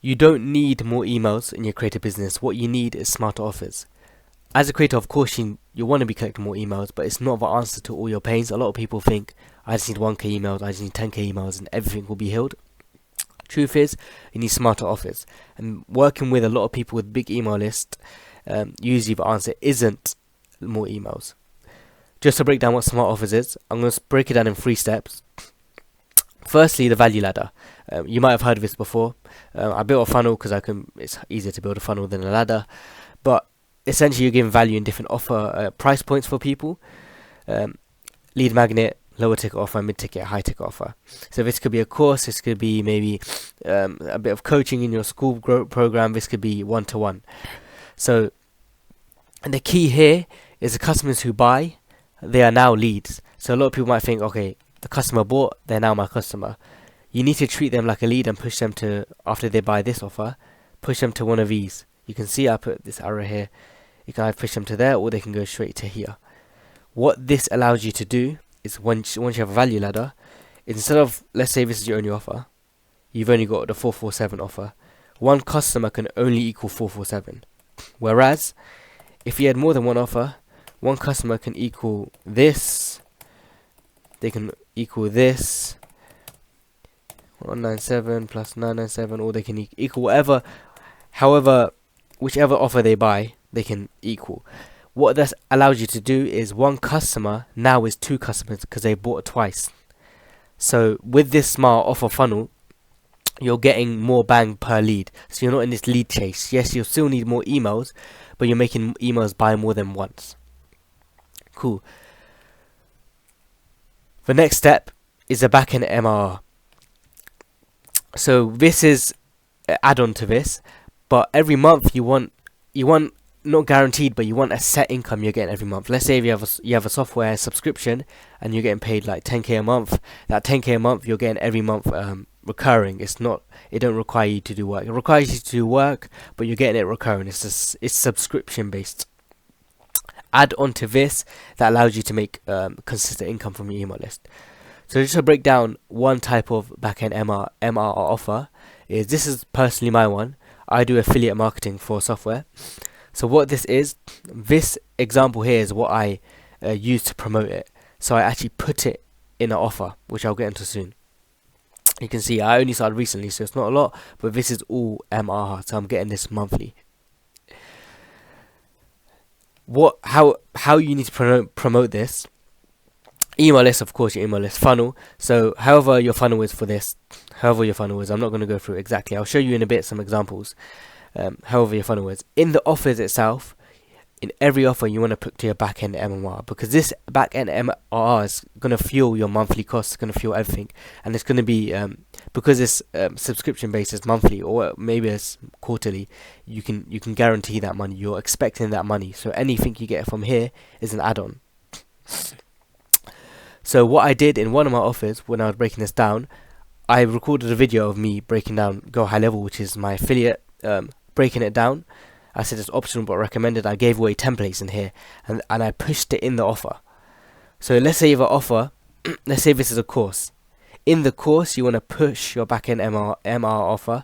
You don't need more emails in your creator business. What you need is smarter offers. As a creator, of course, you want to be collecting more emails, but it's not the answer to all your pains. A lot of people think, I just need 1k emails, I just need 10k emails, and everything will be healed. Truth is, you need smarter offers. And working with a lot of people with big email lists, usually the answer isn't more emails. Just to break down what smart offers is, I'm going to break it down in 3 steps. Firstly, the value ladder. You might have heard of this before. I built a funnel because it's easier to build a funnel than a ladder. But essentially, you're giving value in different offer price points for people. Lead magnet, lower ticket offer, mid ticket, high ticket offer. So this could be a course. This could be maybe a bit of coaching in your school program. This could be one-to-one. So the key here is the customers who buy, they are now leads. So a lot of people might think, okay, the customer bought, they're now my customer. You need to treat them like a lead and push them to, after they buy this offer, push them to one of these. You can see I put this arrow here. You can either push them to there or they can go straight to here. What this allows you to do is once you have a value ladder, instead of, let's say this is your only offer, you've only got the 447 offer. One customer can only equal 447. Whereas, if you had more than one offer, one customer can equal this, they can equal this, 197 plus 997, or they can equal whichever offer they buy, they can equal. What this allows you to do is one customer now is 2 customers because they bought twice. So with this smart offer funnel, you're getting more bang per lead. So you're not in this lead chase. Yes, you'll still need more emails, but you're making emails buy more than once. Cool. The next step is the backend MRR. So this is an add-on to this, but every month you want not guaranteed, but you want a set income you're getting every month. Let's say if you have a software subscription and you're getting paid like 10k a month. That 10k a month you're getting every month recurring. It don't require you to do work. It requires you to do work, but you're getting it recurring. It's subscription based. Add on to this that allows you to make consistent income from your email list. So just to break down one type of backend MRR offer, this is personally my one. I do affiliate marketing for software. So what this example here is what I use to promote it. So I actually put it in an offer, which I'll get into soon. You can see I only started recently, so it's not a lot, but this is all MRR, so I'm getting this monthly. How you need to promote this? Email list, of course, your email list funnel. So however your funnel is, I'm not going to go through it exactly. I'll show you in a bit some examples. However your funnel is. In the offers itself, in every offer you want to put to your back-end MRR, because this back-end MRR is going to fuel your monthly costs, it's going to fuel everything, and it's going to be, because it's subscription based, it's monthly, or maybe it's quarterly, you can guarantee that money, you're expecting that money, so anything you get from here is an add-on. So what I did in one of my offers, when I was breaking this down, I recorded a video of me breaking down Go High Level, which is my affiliate, breaking it down. I said it's optional but recommended. I gave away templates in here, and I pushed it in the offer. So let's say you have an offer, let's say this is a course. In the course, you want to push your backend MR offer.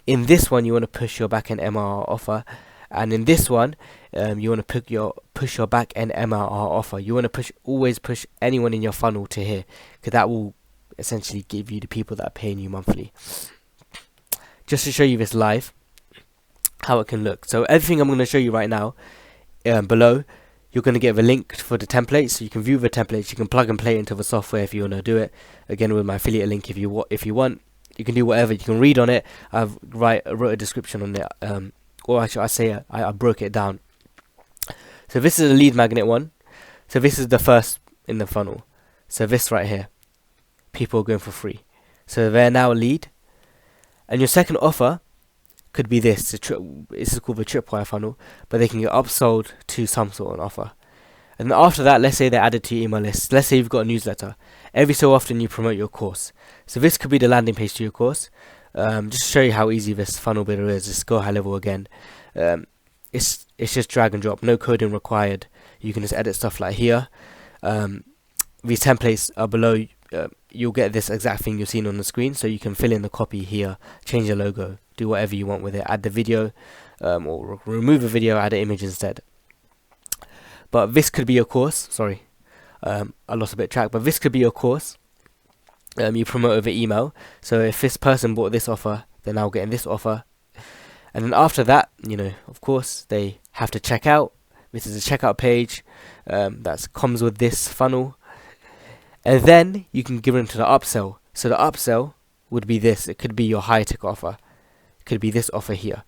In this one, you want to push your backend MR offer. And in this one, you want to push your backend MRR offer. You want to always push anyone in your funnel to here, because that will essentially give you the people that are paying you monthly. Just to show you this live, how it can look. So everything I'm going to show you right now, below, you're going to get the link for the templates, so you can view the templates. You can plug and play into the software if you want to do it. Again, with my affiliate link, if you want, you can do whatever. You can read on it. I wrote a description on it. Or actually, I broke it down. So this is a lead magnet one. So this is the first in the funnel. So this right here, people are going for free. So they're now a lead. And your second offer could be this. This is called the tripwire funnel, but they can get upsold to some sort of offer. And after that, let's say they're added to your email list. Let's say you've got a newsletter. Every so often you promote your course. So this could be the landing page to your course. Just to show you how easy this funnel builder is. Just Go High Level again. It's just drag and drop, no coding required. You can just edit stuff like here. These templates are below. you'll get this exact thing you're seeing on the screen. So you can fill in the copy here, change the logo, do whatever you want with it, add the video, or remove a video, add an image instead. But this could be your course. Sorry, I lost a bit of track. But this could be your course. You promote over email. So if this person bought this offer, they're now getting this offer. And then after that, of course, they have to check out. This is a checkout page that comes with this funnel. And then you can give them to the upsell. So the upsell would be this. It could be your high ticket offer. It could be this offer here.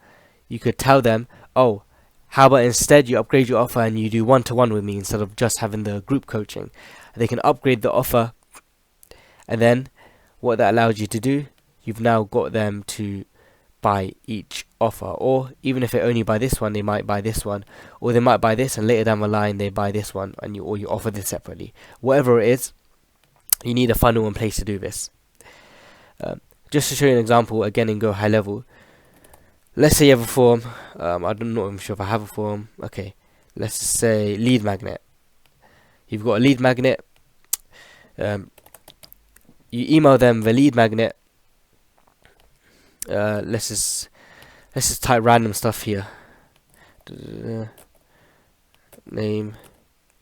You could tell them, oh, how about instead you upgrade your offer and you do one-to-one with me instead of just having the group coaching. They can upgrade the offer. And then what that allows you to do, you've now got them to buy each offer. Or even if they only buy this one, they might buy this one. Or they might buy this and later down the line they buy this one, and you offer this separately. Whatever it is, you need a funnel in place to do this. Just to show you an example, again in Go High Level. Let's say you have a form. I'm not even sure if I have a form. Okay, let's just say lead magnet. You've got a lead magnet. You email them the lead magnet. Let's just type random stuff here. Name,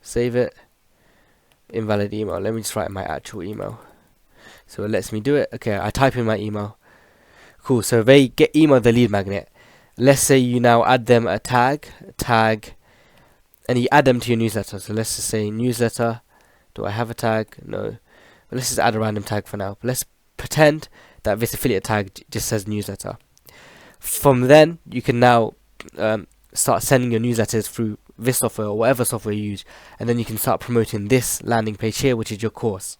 save it. Invalid email. Let me just write my actual email. So it lets me do it. Okay, I type in my email. Cool. So they email the lead magnet. Let's say you now add them a tag, and you add them to your newsletter. So let's just say newsletter. Do I have a tag? No. But let's just add a random tag for now. But let's pretend that this affiliate tag just says newsletter. From then, you can now start sending your newsletters through this software or whatever software you use, and then you can start promoting this landing page here, which is your course.